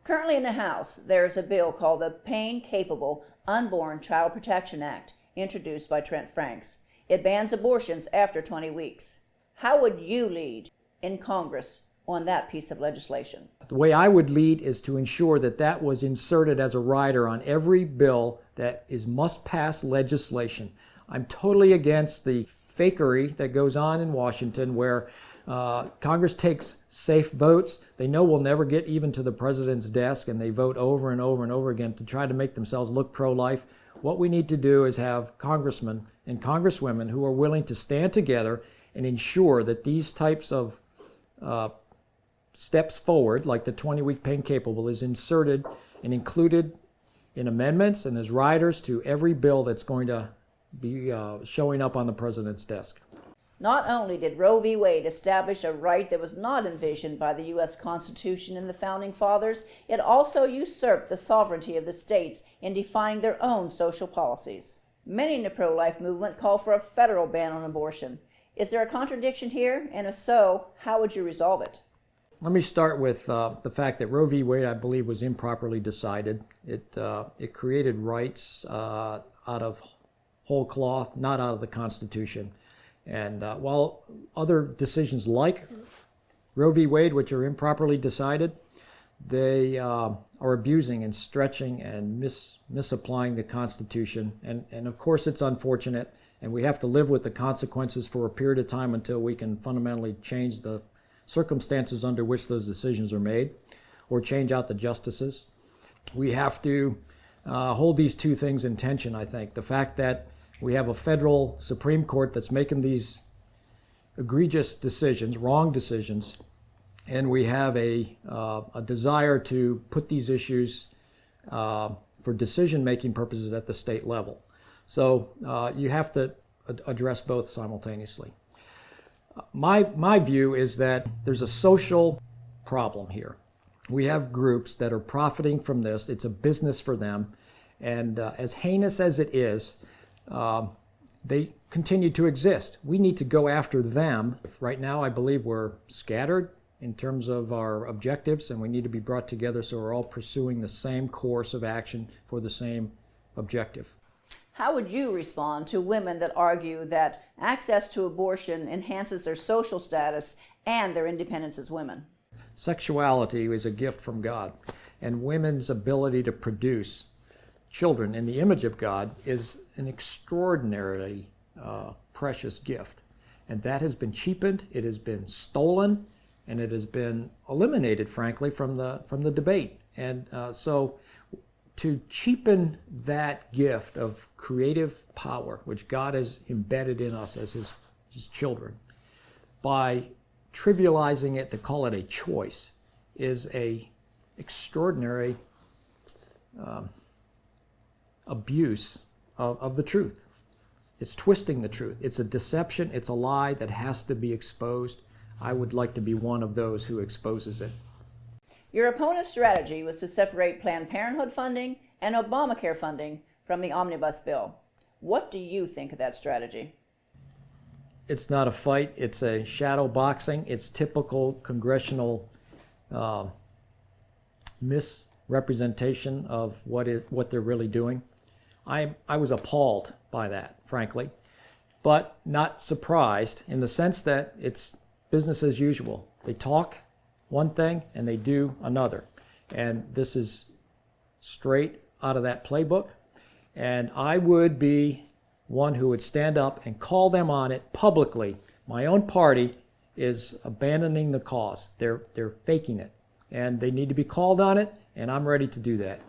Currently in the House, there is a bill called the Pain-Capable Unborn Child Protection Act, introduced by Trent Franks. It bans abortions after 20 weeks. How would you lead in Congress on that piece of legislation? The way I would lead is to ensure that that was inserted as a rider on every bill that is must-pass legislation. I'm totally against the fakery that goes on in Washington where Congress takes safe votes. They know we'll never get even to the president's desk, and they vote over and over and over again to try to make themselves look pro-life. What we need to do is have congressmen and congresswomen who are willing to stand together and ensure that these types of steps forward, like the 20-week pain capable, is inserted and included in amendments and as riders to every bill that's going to be showing up on the president's desk. Not only did Roe v. Wade establish a right that was not envisioned by the U.S. Constitution and the Founding Fathers, it also usurped the sovereignty of the states in defining their own social policies. Many in the pro-life movement call for a federal ban on abortion. Is there a contradiction here? And if so, how would you resolve it? Let me start with the fact that Roe v. Wade, I believe, was improperly decided. It created rights out of whole cloth, not out of the Constitution. And while other decisions like Roe v. Wade, which are improperly decided, they are abusing and stretching and misapplying the Constitution. And of course, it's unfortunate, and we have to live with the consequences for a period of time until we can fundamentally change the circumstances under which those decisions are made or change out the justices. We have to hold these two things in tension, I think. The fact that we have a federal Supreme Court that's making these egregious decisions, wrong decisions, and we have a desire to put these issues for decision-making purposes at the state level. So you have to address both simultaneously. My view is that there's a social problem here. We have groups that are profiting from this. It's a business for them. And as heinous as it is, they continue to exist. We need to go after them. Right now, I believe we're scattered in terms of our objectives, and we need to be brought together so we're all pursuing the same course of action for the same objective. How would you respond to women that argue that access to abortion enhances their social status and their independence as women? Sexuality is a gift from God, and women's ability to produce children in the image of God is an extraordinarily precious gift. And that has been cheapened, it has been stolen, and it has been eliminated, frankly, from the debate. And so to cheapen that gift of creative power, which God has embedded in us as his children, by trivializing it to call it a choice, is a extraordinary abuse of the truth. It's twisting the truth. It's a deception. It's a lie that has to be exposed. I would like to be one of those who exposes it. Your opponent's strategy was to separate Planned Parenthood funding and Obamacare funding from the omnibus bill. What do you think of that strategy? It's not a fight. It's a shadow boxing. It's typical congressional misrepresentation of what they're really doing. I was appalled by that, frankly, but not surprised in the sense that it's business as usual. They talk one thing and they do another. And this is straight out of that playbook. And I would be one who would stand up and call them on it publicly. My own party is abandoning the cause. They're faking it. And they need to be called on it, and I'm ready to do that.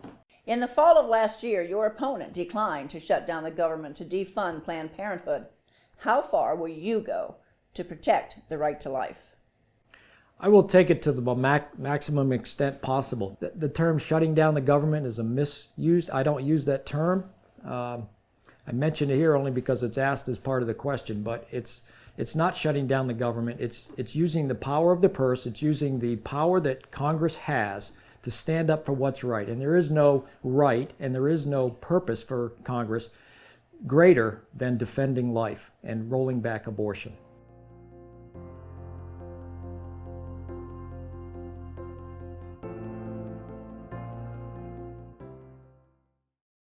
In the fall of last year, your opponent declined to shut down the government to defund Planned Parenthood. How far will you go to protect the right to life? I will take it to the maximum extent possible. The term shutting down the government is a misused. I don't use that term. I mention it here only because it's asked as part of the question, but it's not shutting down the government. It's using the power of the purse. It's using the power that Congress has to stand up for what's right. And there is no right and there is no purpose for Congress greater than defending life and rolling back abortion.